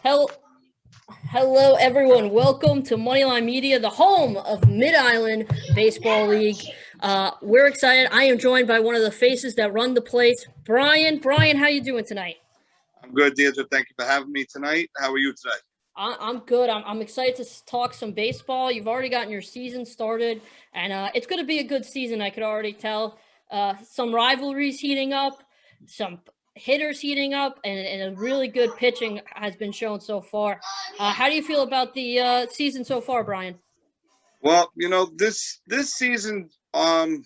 Hello, hello, everyone. Welcome to Moneyline Media, the home of Mid-Island Baseball League. We're excited. I am joined by one of the faces that run the place, Brian. Brian, how you doing tonight? I'm good, Deirdre. Thank you for having me tonight. How are you today? I'm good. I'm excited to talk some baseball. You've already gotten your season started, and it's going to be a good season. I could already tell. Some rivalries heating up, some hitters heating up, and a really good pitching has been shown so far. How do you feel about the season so far, Brian? Well, this season, I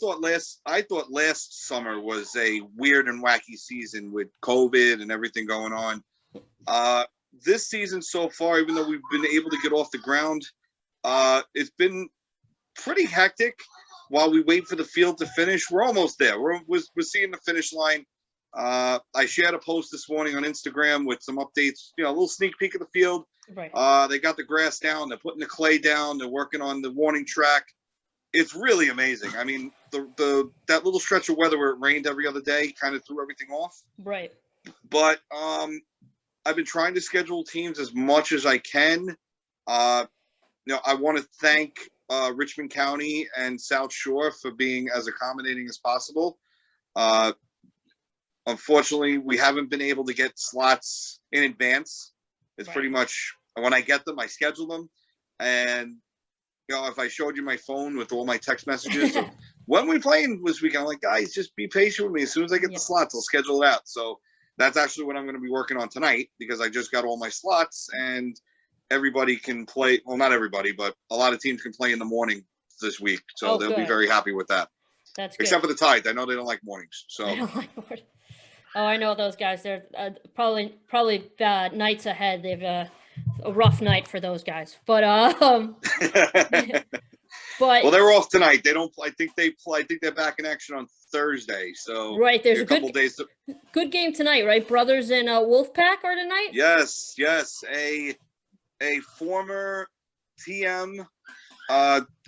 thought last summer was a weird and wacky season with COVID and everything going on. This season so far, even though we've been able to get off the ground, it's been pretty hectic. While we wait for the field to finish, we're almost there. We're seeing the finish line. I shared a post this morning on Instagram with some updates. A little sneak peek of the field. Right. They got the grass down. They're putting the clay down. They're working on the warning track. It's really amazing. I mean, that little stretch of weather where it rained every other day kind of threw everything off. Right. But I've been trying to schedule teams as much as I can. I want to thank Richmond County and South Shore for being as accommodating as possible. Unfortunately, we haven't been able to get slots in advance. It's pretty much when I get them, I schedule them. And, if I showed you my phone with all my text messages of when we playing this weekend, I'm like, guys, just be patient with me. As soon as I get the slots, I'll schedule it out. So that's actually what I'm going to be working on tonight because I just got all my slots and everybody can play. Well, not everybody, but a lot of teams can play in the morning this week. So they'll be very happy with that. That's good. Except for the Tides. I know they don't like mornings. So. Oh, I know those guys. They're probably nights ahead. They've a rough night for those guys. But well, they're off tonight. They don't. I think they play. I think they're back in action on Thursday. So there's a couple days. Good game tonight, right? Brothers and Wolfpack are tonight. Yes. A former TM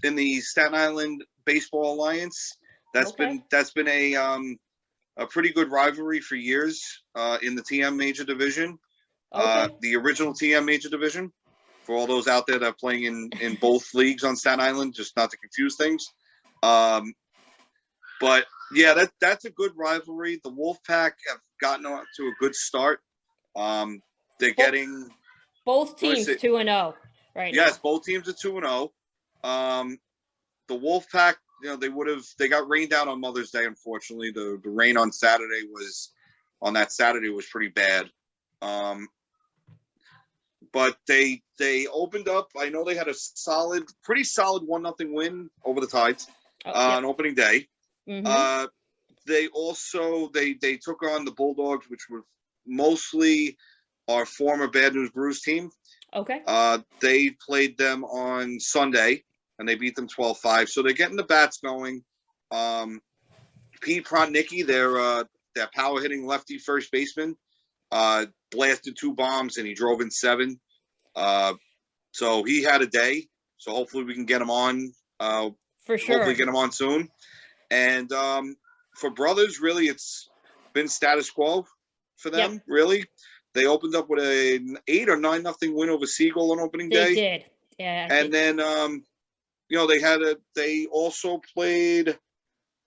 in the Staten Island Baseball Alliance. That's been a pretty good rivalry for years in the TM Major Division. The original TM Major Division. For all those out there that are playing in both leagues on Staten Island, just not to confuse things. But yeah, that's a good rivalry. The Wolfpack have gotten off to a good start. They're getting both teams 2-0 right now. Yes, both teams are 2-0. The Wolfpack, they got rained out on Mother's Day. Unfortunately, the rain on Saturday was pretty bad. But they opened up. I know they had a pretty solid 1-0 win over the Tides on opening day. Mm-hmm. They also they took on the Bulldogs, which were mostly our former Bad News Brews team. Okay. They played them on Sunday, and they beat them 12-5. So they're getting the bats going. Pete Protnicki, their power-hitting lefty first baseman, blasted 2 bombs, and he drove in 7. So he had a day. So hopefully we can get him on. For sure. Hopefully get him on soon. And for Brothers, really, it's been status quo for them, really. They opened up with an 8 or 9-0 win over Siegel on opening day. They did, yeah. And then, they also played.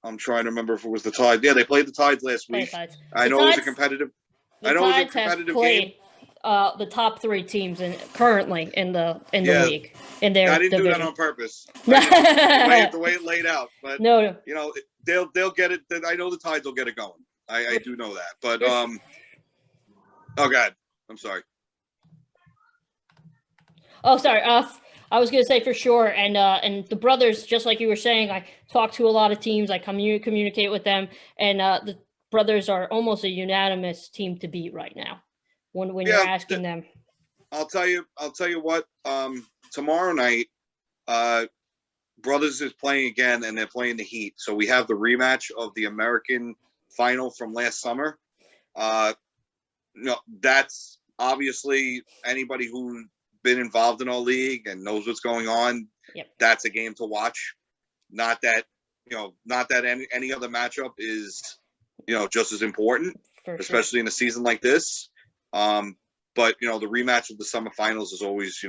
I'm trying to remember if it was the Tide. Yeah, they played the Tides last week. I know it was a competitive. The Tides have played the top 3 teams currently in the league in their division. I didn't do that on purpose. The way it laid out, but no. They'll get it. I know the Tides will get it going. I do know that, but oh God, I'm sorry. Oh, sorry. I was going to say for sure, and the Brothers, just like you were saying, I talk to a lot of teams. I communicate with them, and the Brothers are almost a unanimous team to beat right now. When you're asking them, I'll tell you what. Tomorrow night, Brothers is playing again, and they're playing the Heat. So we have the rematch of the American Final from last summer. That's obviously anybody who's been involved in our league and knows what's going on. Yep. That's a game to watch. Not that any other matchup is just as important, especially in a season like this. but the rematch of the semifinals is always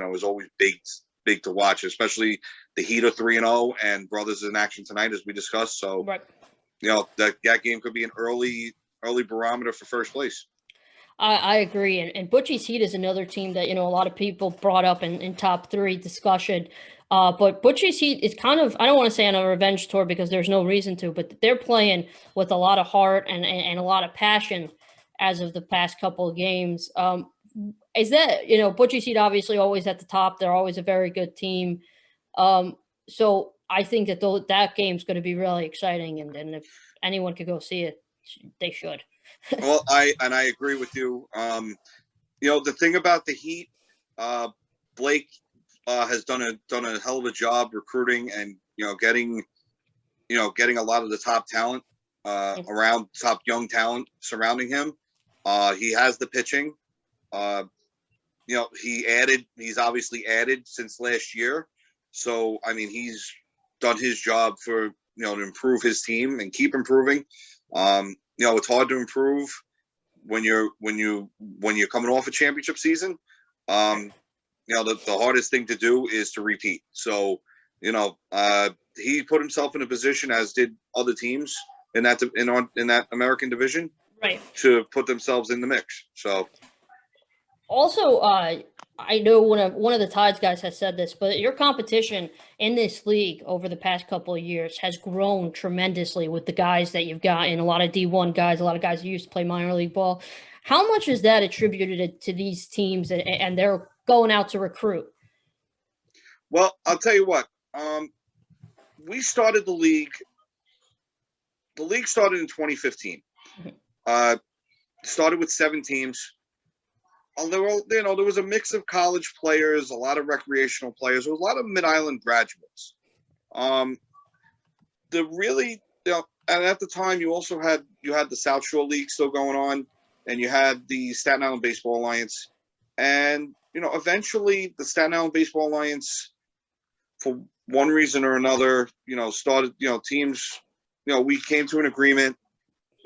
big to watch, especially the Heat are 3-0 and Brothers in action tonight, as we discussed. So, right. That game could be an early barometer for first place. I agree. And Butchie's Heat is another team that, a lot of people brought up in top three discussion. But Butchie's Heat is kind of, I don't want to say on a revenge tour because there's no reason to, but they're playing with a lot of heart and a lot of passion as of the past couple of games. Is that, Butchie's Heat obviously always at the top. They're always a very good team. So I think that that game's going to be really exciting. And if anyone could go see it, they should. Well, I agree with you. The thing about the Heat, Blake has done a hell of a job recruiting and getting a lot of the top talent around, top young talent surrounding him. He has the pitching. He's obviously added since last year. So I mean, he's done his job for to improve his team and keep improving. It's hard to improve when you're coming off a championship season. The hardest thing to do is to repeat. So, he put himself in a position, as did other teams in that American division, right, to put themselves in the mix. So, also, I know one of the Tides guys has said this, but your competition in this league over the past couple of years has grown tremendously with the guys that you've got, and a lot of D1 guys, a lot of guys who used to play minor league ball. How much is that attributed to these teams and they're going out to recruit? Well, I'll tell you what. We started the league. The league started in 2015. Started with 7 teams. There was a mix of college players, a lot of recreational players, there was a lot of Mid-Island graduates. And at the time, you also had the South Shore League still going on, and you had the Staten Island Baseball Alliance, and eventually the Staten Island Baseball Alliance, for one reason or another, started teams. We came to an agreement.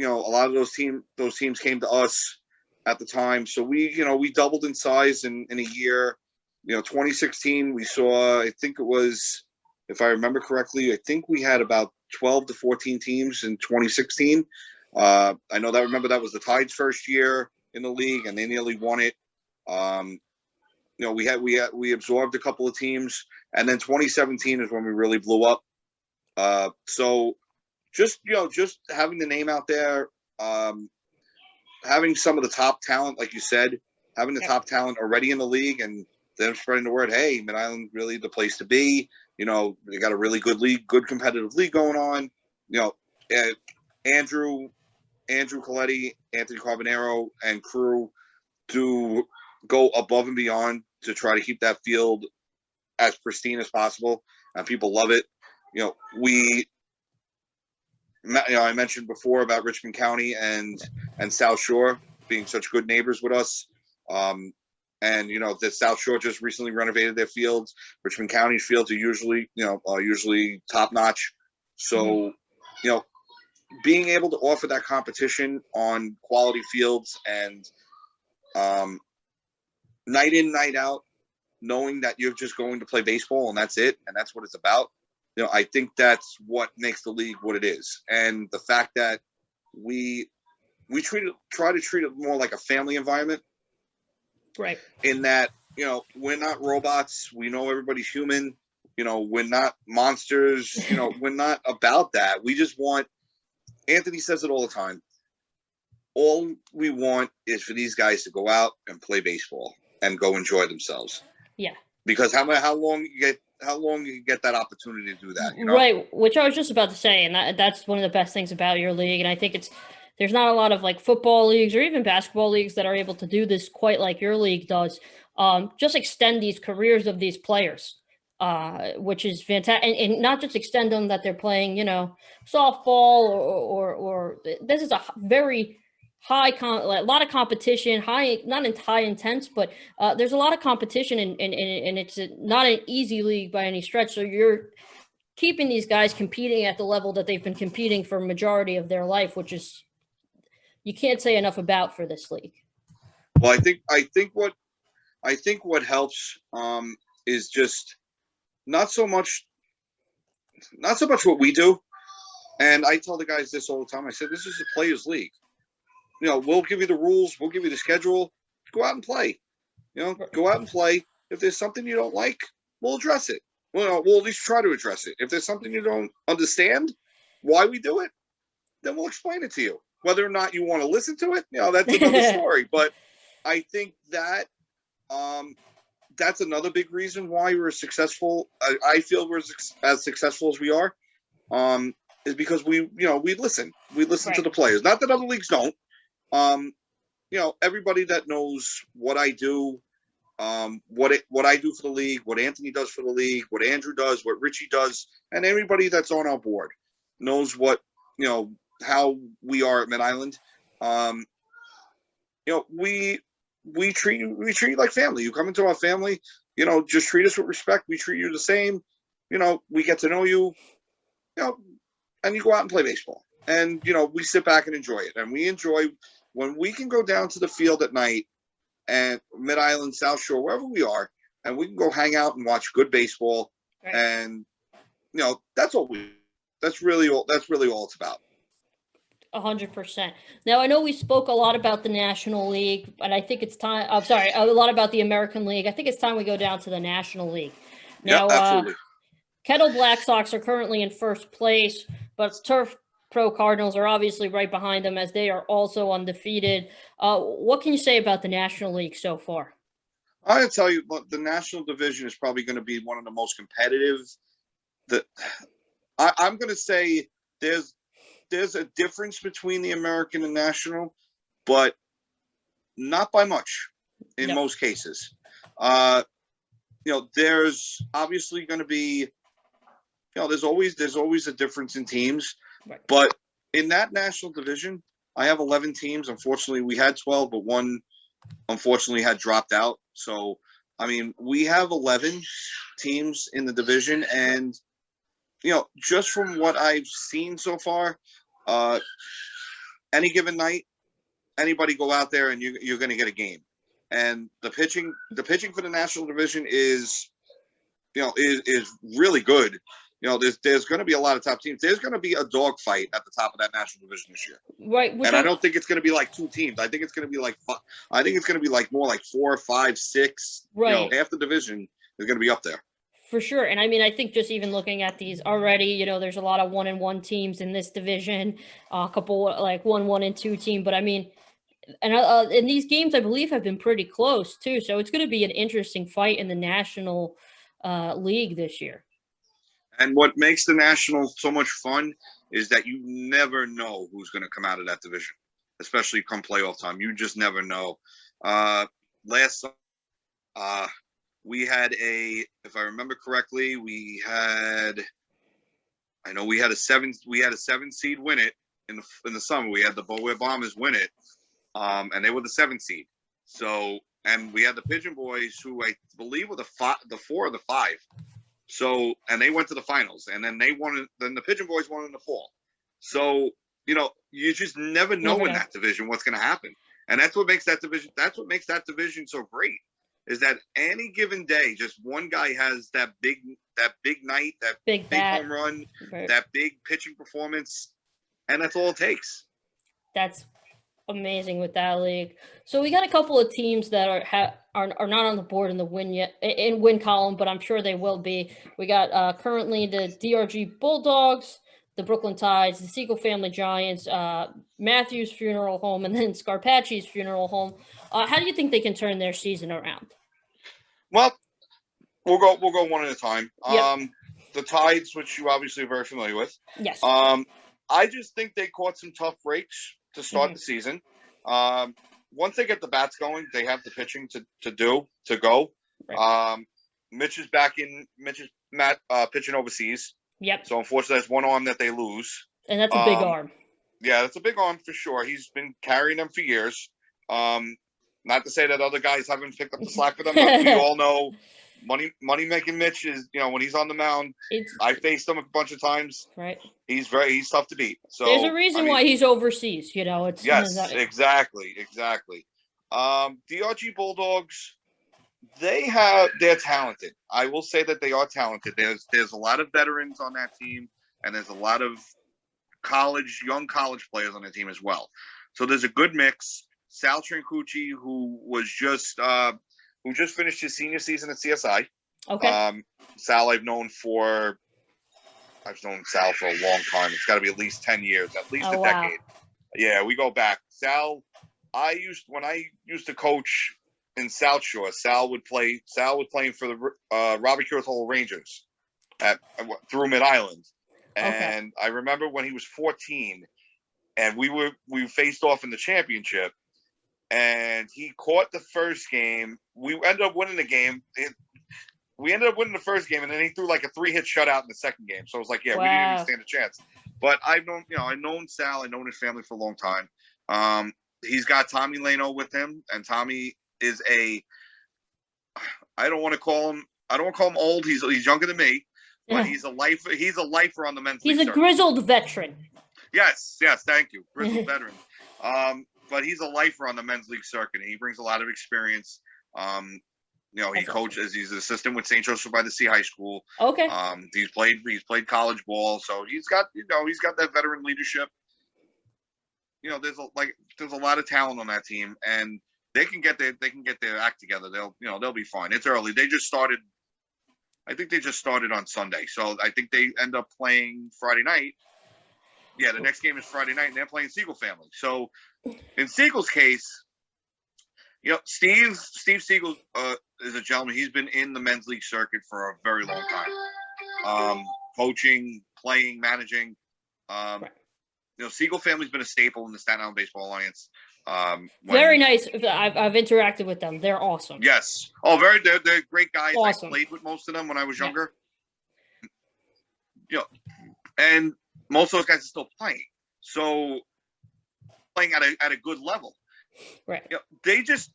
A lot of those teams came to us at the time. So we doubled in size in a year. 2016, we saw, I think it was, if I remember correctly, I think we had about 12 to 14 teams in 2016. I remember that was the Tide's first year in the league, and they nearly won it. We absorbed a couple of teams, and then 2017 is when we really blew up. So just having the name out there, having some of the top talent, like you said, having the top talent already in the league, and then spreading the word, hey, Mid-Island really the place to be. They got a really good league, good competitive league going on. Andrew Coletti, Anthony Carbonero, and crew do go above and beyond to try to keep that field as pristine as possible, and people love it. I mentioned before about Richmond County and South Shore being such good neighbors with us. And the South Shore just recently renovated their fields. Richmond County's fields are usually top notch. So, being able to offer that competition on quality fields and night in, night out, knowing that you're just going to play baseball and that's it, and that's what it's about. I think that's what makes the league what it is. And the fact that we try to treat it more like a family environment. Right. In that, we're not robots. We know everybody's human. We're not monsters. We're not about that. We just want, Anthony says it all the time, all we want is for these guys to go out and play baseball and go enjoy themselves. Yeah. Because how long you get that opportunity to do that, Right, which I was just about to say, and that's one of the best things about your league. And I think there's not a lot of like football leagues or even basketball leagues that are able to do this quite like your league does. Just extend these careers of these players, which is fantastic, and not just extend them that they're playing, softball or this is a very a lot of competition, not high intense, but there's a lot of competition, and it's not an easy league by any stretch. So you're keeping these guys competing at the level that they've been competing for a majority of their life, which is, you can't say enough about for this league. Well, I think what helps is just not so much what we do. And I tell the guys this all the time. I said, this is a players' league. We'll give you the rules. We'll give you the schedule. Go out and play. Go out and play. If there's something you don't like, we'll address it. We'll at least try to address it. If there's something you don't understand why we do it, then we'll explain it to you. Whether or not you want to listen to it, that's another story. But I think that that's another big reason why we're successful. I feel we're as successful as we are, is because we listen. We listen to the players. Not that other leagues don't. Everybody that knows what I do, what I do for the league, what Anthony does for the league, what Andrew does, what Richie does, and everybody that's on our board knows what, how we are at Mid Island. We treat you like family. You come into our family, just treat us with respect. We treat you the same. We get to know you, and you go out and play baseball. And, we sit back and enjoy it. And we enjoy when we can go down to the field at night and Mid Island, South Shore, wherever we are, and we can go hang out and watch good baseball. Right. And, that's really all it's about. 100%. Now, I know we spoke a lot about the National League, but I think it's time. I'm sorry, a lot about the American League. I think it's time we go down to the National League. Now, absolutely. Kettle Black Sox are currently in first place, but Turf Pro Cardinals are obviously right behind them as they are also undefeated. What can you say about the National League so far? I'm going to tell you, the National Division is probably going to be one of the most competitive. I'm going to say there's a difference between the American and National, but not by much in most cases. There's obviously going to be, there's always a difference in teams, right. But in that National Division, I have 11 teams. Unfortunately, we had 12, but one unfortunately had dropped out. So, we have 11 teams in the division, and just from what I've seen so far, any given night, anybody go out there and you're going to get a game. And the pitching for the National Division is really good. There's going to be a lot of top teams. There's going to be a dogfight at the top of that National Division this year. Right. And I don't think it's going to be like two teams. I think it's going to be like more like 4, 5, 6. Right. Half the division is going to be up there. For sure. And I think just even looking at these already, there's a lot of 1-1 teams in this division, a couple like 1-1-2 team. But and these games, I believe, have been pretty close too. So it's going to be an interesting fight in the National League this year. And what makes the National so much fun is that you never know who's going to come out of that division, especially come playoff time. You just never know. Last we had if I remember correctly, we had a 7 seed win it in the summer. We had the Bowie Bombers win it, and they were the 7 seed. So, and we had the Pigeon Boys, who I believe were the 4 or the 5. So, and they went to the finals, and then then the Pigeon Boys won in the fall. So, you just never know in that division what's going to happen, and that's what makes that division. That's what makes that division so great. Is that any given day, just one guy has that big night, that big home run, right. That big pitching performance, and that's all it takes. That's amazing with that league. So we got a couple of teams that are not on the board in the win column, but I'm sure they will be. We got currently the Drg Bulldogs, the Brooklyn Tides, the Siegel Family Giants, Matthews Funeral Home, and then Scarpacci's Funeral Home. How do you think they can turn their season around? Well, we'll go one at a time. Yep. The Tides, which you obviously are very familiar with. Yes. I just think they caught some tough breaks to start the season. Once they get the bats going, they have the pitching to go. Right. Mitch is pitching overseas. Yep. So unfortunately, that's one arm that they lose. And that's a big arm. Yeah, that's a big arm for sure. He's been carrying them for years. Not to say that other guys haven't picked up the slack for them, but we all know money making Mitch is, when he's on the mound. I faced him a bunch of times. Right. He's tough to beat. So there's a reason why he's overseas. It's yes, exactly. Drg Bulldogs, they're talented. I will say that they are talented. There's a lot of veterans on that team, and there's a lot of young college players on the team as well. So there's a good mix. Sal Triangucci, who just finished his senior season at CSI. Okay. Sal, I've known Sal for a long time. It's got to be at least 10 years, at least a decade. Yeah, we go back. Sal, when I used to coach in South Shore, Sal would play for the Robert Kurt Hall Rangers through Mid Island. And I remember when he was 14 and we faced off in the championship, and he caught the first game. We ended up winning the game. We ended up winning the first game, and then he threw like a 3-hit shutout in the second game. So I was like, yeah, we didn't even stand a chance. But I've known Sal. I've known his family for a long time. He's got Tommy Leno with him, and Tommy is I don't want to call him old. He's younger than me, but he's a lifer on the men's league. He's a grizzled veteran. Yes, thank you. Grizzled veteran. But he's a lifer on the men's league circuit, and he brings a lot of experience. He coaches. He's an assistant with St. Joseph by the Sea High School. Okay. He's played college ball, so he's got that veteran leadership. There's a lot of talent on that team, and they can get their act together. They'll be fine. It's early. I think they just started on Sunday, so I think they end up playing Friday night. Yeah, the next game is Friday night, and they're playing Siegel Family. So, in Siegel's case, Steve Siegel is a gentleman. He's been in the men's league circuit for a very long time, coaching, playing, managing. Siegel Family's been a staple in the Staten Island Baseball Alliance. Very nice. I've interacted with them. They're awesome. Yes. Oh, they're great guys. Awesome. I played with most of them when I was younger. And most of those guys are still playing. So playing at a good level. Right. They just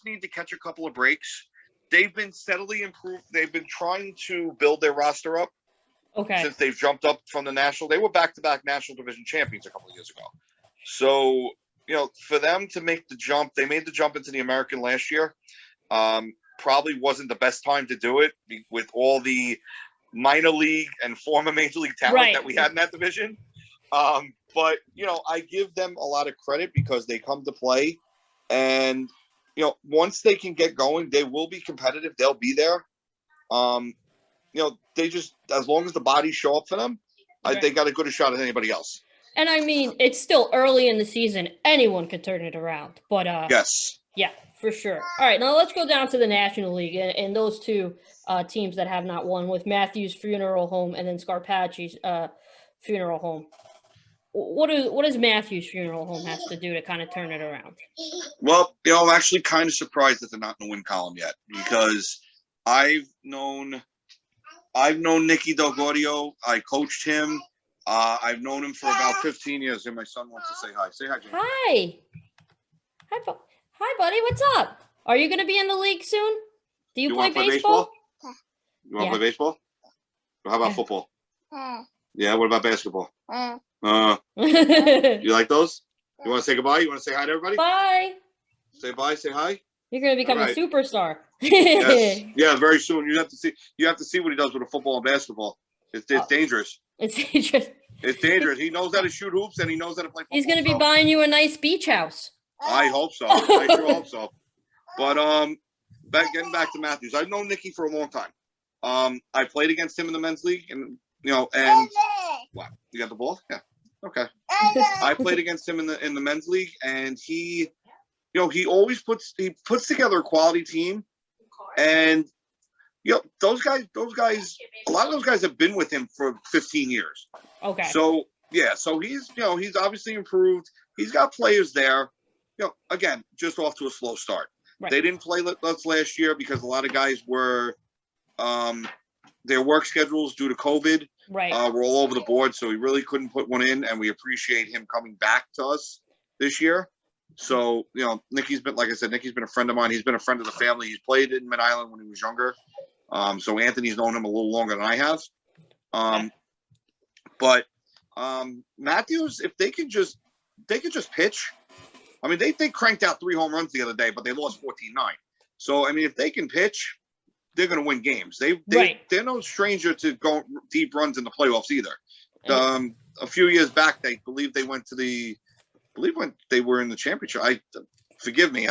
need to catch a couple of breaks. They've been steadily improved. They've been trying to build their roster up. Okay. Since they've jumped up from the national, they were back-to-back national division champions a couple of years ago. So, for them to make the jump, they made the jump into the American last year. Probably wasn't the best time to do it with all the minor league and former major league talent that we had in that division. But, I give them a lot of credit because they come to play. And, once they can get going, they will be competitive. They'll be there. They just, as long as the bodies show up for them, they got as good a shot as anybody else. And I mean, it's still early in the season. Anyone could turn it around. But yes. Yeah, for sure. All right, now let's go down to the National League and those two teams that have not won, with Matthews Funeral Home and then Scarpacci's Funeral Home. What does Matthews Funeral Home has to do to kind of turn it around? Well, I'm actually kind of surprised that they're not in the win column yet, because I've known Nicky Del Gaudio. I coached him. I've known him for about 15 years, and my son wants to say hi. Say hi, James. Hi. Hi, buddy. What's up? Are you going to be in the league soon? Do you play baseball? You want to play baseball? Or how about football? Yeah, what about basketball? You like those? You want to say goodbye? You want to say hi to everybody? Bye. Say bye, say hi. You're going to become a superstar. Yes. Yeah, very soon. You have to see what he does with a football and basketball. It's dangerous. It's dangerous. It's dangerous. He knows how to shoot hoops, and he knows how to play football. He's going to be buying you a nice beach house. I hope so. I sure hope so. But getting back to Matthews, I've known Nicky for a long time. I played against him in the men's league, and what? You got the ball? Yeah. Okay. I played against him in the men's league, and he always puts together a quality team, and those guys, a lot of those guys have been with him for 15 years. Okay. So yeah, so he's obviously improved. He's got players there. Again, just off to a slow start. Right. They didn't play us last year because a lot of guys were their work schedules due to COVID. Right. We're all over the board, so we really couldn't put one in, and we appreciate him coming back to us this year. So, Nicky's been, like I said, Nicky's been a friend of mine. He's been a friend of the family. He's played in Mid Island when he was younger. So Anthony's known him a little longer than I have. But Matthews, if they could just pitch, I mean, they cranked out 3 home runs the other day, but they lost 14-9. So, I mean, if they can pitch, they're going to win games. They're no stranger to go deep runs in the playoffs either. A few years back, they believe they went to when they were in the championship. Forgive me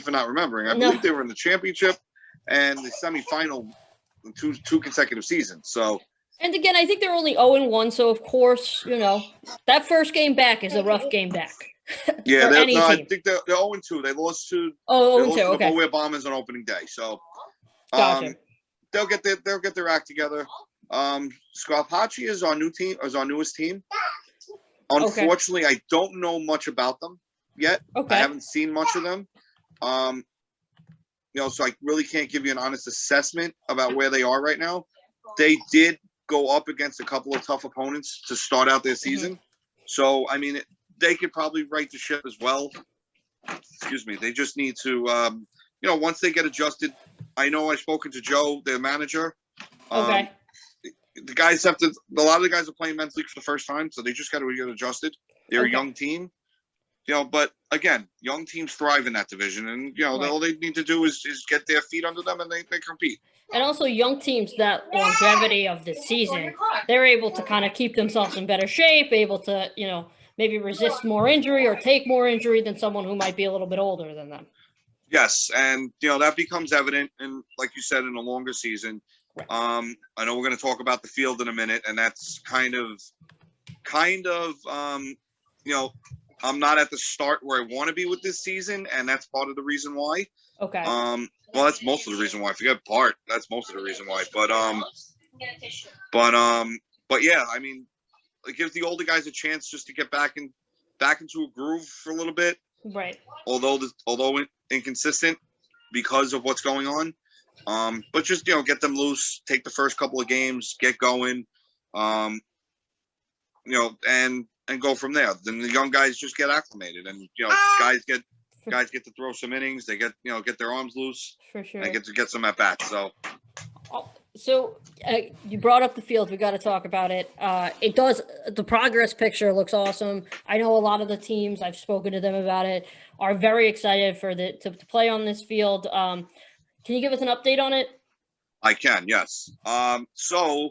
for not remembering. I believe they were in the championship and the semifinal in two consecutive seasons. So, and again, I think they're only 0-1. So of course, that first game back is a rough game back. Yeah, I think they're 0-2. They lost to the Bowie Bombers on opening day. So, gotcha. They'll get their act together. Scarpacci is our newest team. Unfortunately, I don't know much about them yet. I haven't seen much of them. So I really can't give you an honest assessment about where they are right now. They did go up against a couple of tough opponents to start out their season. So, I mean, they could probably right the ship as well. Excuse me. They just need to, once they get adjusted. I know I've spoken to Joe, their manager. The guys a lot of the guys are playing men's league for the first time, so they just got to get adjusted. They're a young team, but again, young teams thrive in that division, and all they need to do is get their feet under them and they compete. And also young teams, that longevity of the season, they're able to kind of keep themselves in better shape, able to, maybe resist more injury or take more injury than someone who might be a little bit older than them. Yes, and that becomes evident, and like you said, in a longer season. I know we're going to talk about the field in a minute, and that's kind of, I'm not at the start where I want to be with this season, and that's part of the reason why. Well, that's most of the reason why. Forget part. That's most of the reason why. But yeah, I mean, it gives the older guys a chance just to get back into a groove for a little bit. Right. Although inconsistent because of what's going on. But just, get them loose, take the first couple of games, get going, and go from there. Then the young guys just get acclimated, and guys get to throw some innings. They get their arms loose. For sure. And get some at bats. So you brought up the field. We got to talk about it. The progress picture looks awesome. I know a lot of the teams, I've spoken to them about it, are very excited to play on this field. Can you give us an update on it? I can, yes. So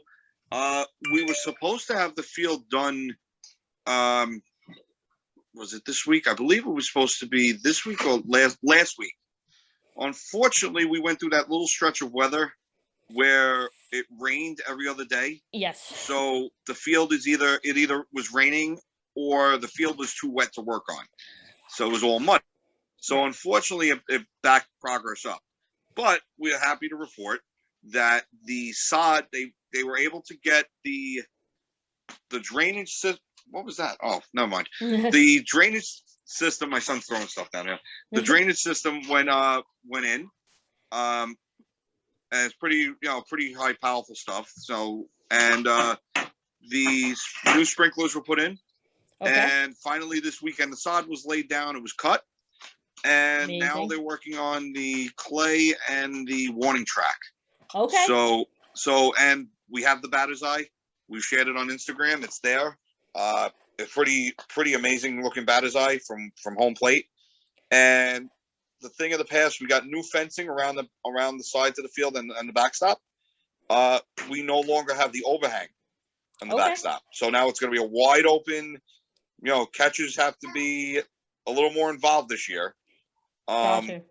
we were supposed to have the field done. Was it this week? I believe it was supposed to be this week or last week. Unfortunately, we went through that little stretch of weather where it rained every other day. Yes. So the field either was raining or the field was too wet to work on. So it was all mud. So unfortunately, it backed progress up. But we are happy to report that the sod, they were able to get the drainage system. What was that? Oh, never mind. The drainage system. My son's throwing stuff down here. The drainage system went in, and it's pretty high powerful stuff. So the new sprinklers were put in, and finally this weekend the sod was laid down. It was cut. And amazing. Now they're working on the clay and the warning track. Okay. So and we have the batter's eye. We've shared it on Instagram. It's there. It's pretty amazing looking batter's eye from home plate. And the thing of the past, we got new fencing around the sides of the field and the backstop. We no longer have the overhang on the backstop. So now it's going to be a wide open. Catchers have to be a little more involved this year. Gotcha.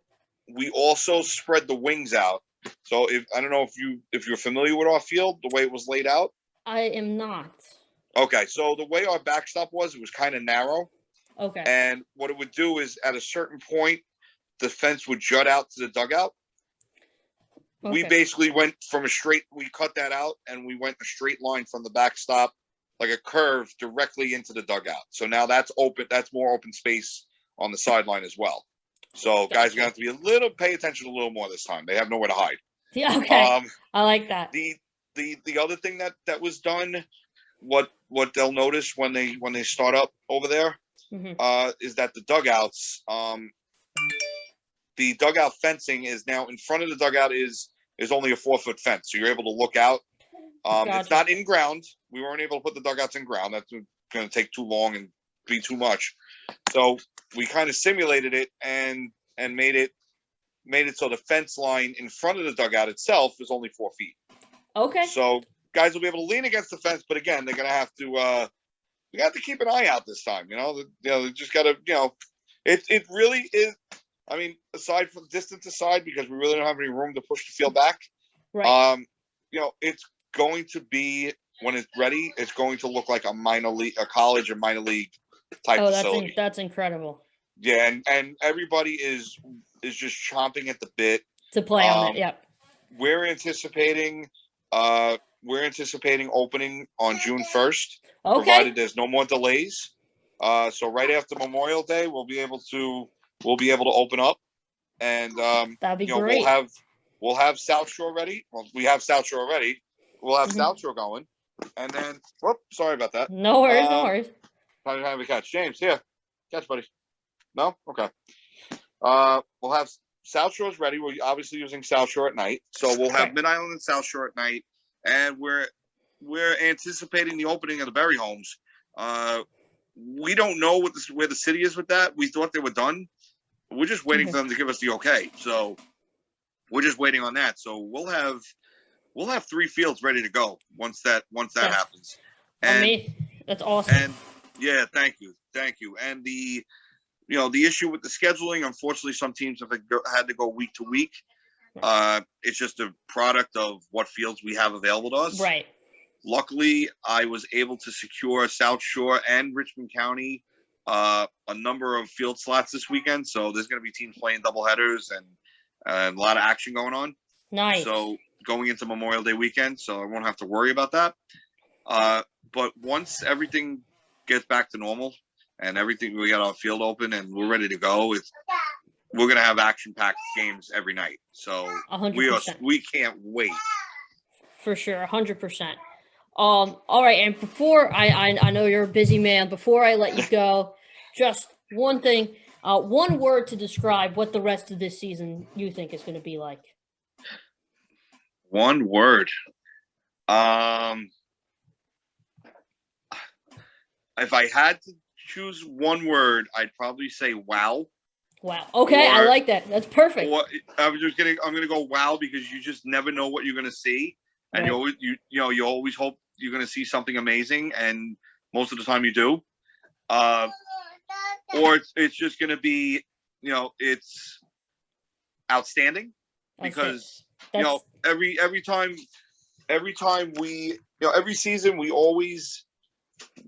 We also spread the wings out. So I don't know if you're familiar with our field, the way it was laid out. I am not. Okay, so the way our backstop was, it was kind of narrow. Okay. And what it would do is at a certain point, the fence would jut out to the dugout. Okay. We basically went we cut that out and we went a straight line from the backstop, like a curve directly into the dugout. So now that's open. That's more open space on the sideline as well. So guys are going to have to pay attention a little more this time. They have nowhere to hide. Yeah. Okay. I like that. The other thing that was done, what they'll notice when they start up over there, is that the dugouts, the dugout fencing is now in front of the dugout is only a 4-foot fence. So you're able to look out. Gotcha. It's not in ground. We weren't able to put the dugouts in ground. That's going to take too long and be too much. So we kind of simulated it and made it so the fence line in front of the dugout itself is only 4 feet. Okay. So guys will be able to lean against the fence, but again, they're gonna have to we have to keep an eye out this time. They just gotta it really is. I mean, aside from distance aside, because we really don't have any room to push the field back. Right. It's going to be, when it's ready, it's going to look like a college or minor league type facility. That's incredible. Yeah, and everybody is just chomping at the bit to play on it. Yep. We're anticipating opening on June 1st, provided there's no more delays. So right after Memorial Day, we'll be able to open up, and that'd be great. We'll have South Shore ready. Well, we have South Shore ready. We'll have South Shore going, and then sorry about that. No worries, no worries. Probably have a catch. James, here, catch, buddy. No, okay. We'll have South Shore's ready. We're obviously using South Shore at night, so we'll have Mid Island and South Shore at night, and we're anticipating the opening of the Berry homes. We don't know where the city is with that. We thought they were done. We're just waiting for them to give us the okay. So we're just waiting on that. So we'll have 3 fields ready to go once that happens. And that's awesome. And yeah, thank you. And the issue with the scheduling, unfortunately, some teams have had to go week to week. It's just a product of what fields we have available to us. Right. Luckily, I was able to secure South Shore and Richmond County a number of field slots this weekend. So there's going to be teams playing doubleheaders and a lot of action going on. Nice. So going into Memorial Day weekend, so I won't have to worry about that. But once everything gets back to normal and we got our field open and we're ready to go, we're going to have action-packed games every night. So 100%. We can't wait. For sure, 100%. All right, and before I know you're a busy man, before I let you go, just one thing, one word to describe what the rest of this season you think is going to be like. One word. If I had to choose one word, I'd probably say wow. Wow. Okay, I like that. That's perfect. I'm going to go wow, because you just never know what you're going to see. And you always hope you're going to see something amazing, and most of the time you do. Or it's just going to be, it's outstanding, because every time we, every season we're always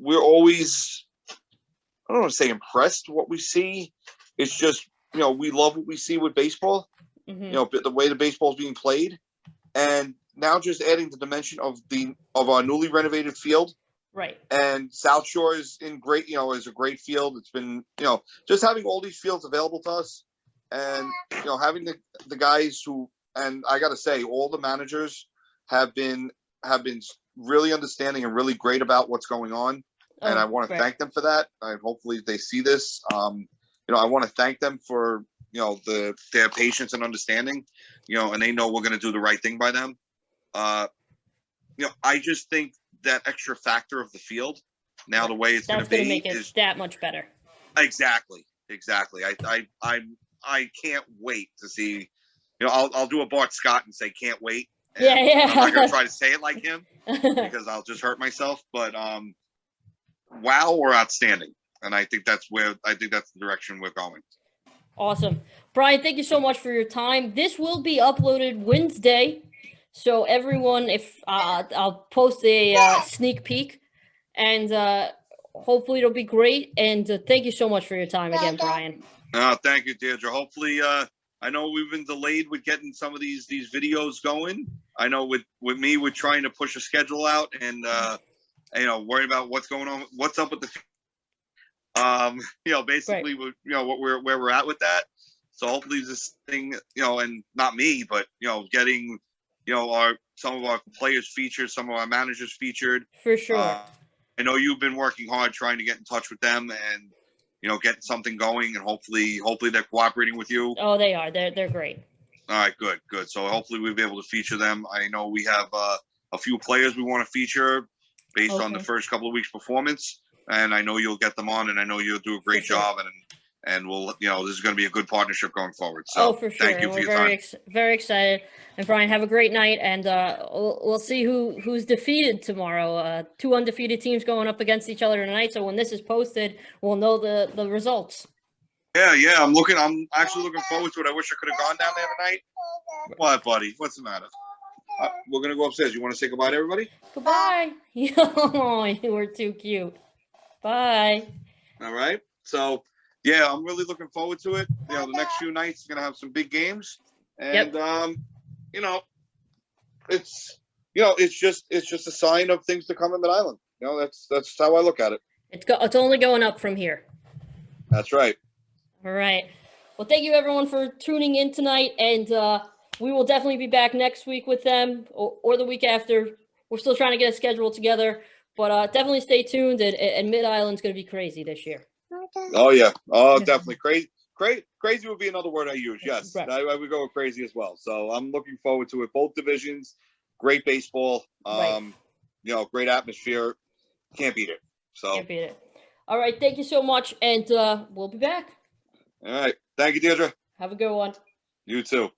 I don't want to say impressed what we see. It's just, we love what we see with baseball. The way the baseball is being played, and now just adding the dimension of our newly renovated field. Right. And South Shore is in great, is a great field. It's been, just having all these fields available to us, and, having the guys who, and I got to say, all the managers have been really understanding and really great about what's going on. And I want to thank them for that. Hopefully they see this. I want to thank them for, their patience and understanding, and they know we're going to do the right thing by them. I just think that extra factor of the field, now the way it's going to be, make it is that much better. Exactly. I can't wait to see. I'll do a Bart Scott and say can't wait. And yeah. I'm not going to try to say it like him because I'll just hurt myself. But wow or outstanding, and I think that's the direction we're going. Awesome, Brian. Thank you so much for your time. This will be uploaded Wednesday. So everyone, if I'll post a sneak peek, and hopefully it'll be great. And thank you so much for your time again, Brian. Thank you, Deirdre. Hopefully, I know we've been delayed with getting some of these videos going. I know with me, we're trying to push a schedule out and worry about what's going on, what's up with the, basically, where we're at with that. So hopefully this thing, and not me, but getting. Some of our players featured, some of our managers featured. For sure. I know you've been working hard trying to get in touch with them and, getting something going, and hopefully they're cooperating with you. Oh, they are. They're great. All right, good. So hopefully we'll be able to feature them. I know we have a few players we want to feature based on the first couple of weeks' performance, and I know you'll get them on, and I know you'll do a great job. And and we'll, this is going to be a good partnership going forward. So for sure. thank you And for we're your time. very excited. And Brian, have a great night, and we'll see who's defeated tomorrow. Two undefeated teams going up against each other tonight. So when this is posted, we'll know the results. Yeah. I'm actually looking forward to it. I wish I could have gone down there tonight. What, buddy? What's the matter? We're going to go upstairs. You want to say goodbye to everybody? Goodbye. Oh, you were too cute. Bye. All right. So, yeah, I'm really looking forward to it. The next few nights are going to have some big games. And, it's just a sign of things to come in Mid-Island. That's how I look at it. It's only going up from here. That's right. All right. Well, thank you everyone for tuning in tonight, and we will definitely be back next week with them or the week after. We're still trying to get a schedule together, but definitely stay tuned. And Mid-Island's going to be crazy this year. Oh yeah. Oh, definitely crazy. Crazy would be another word I use. Yes, right. I would go with crazy as well. So I'm looking forward to it. Both divisions, great baseball. Right. Great atmosphere. Can't beat it. So can't beat it. All right. Thank you so much, and we'll be back. All right. Thank you, Deirdre. Have a good one. You too.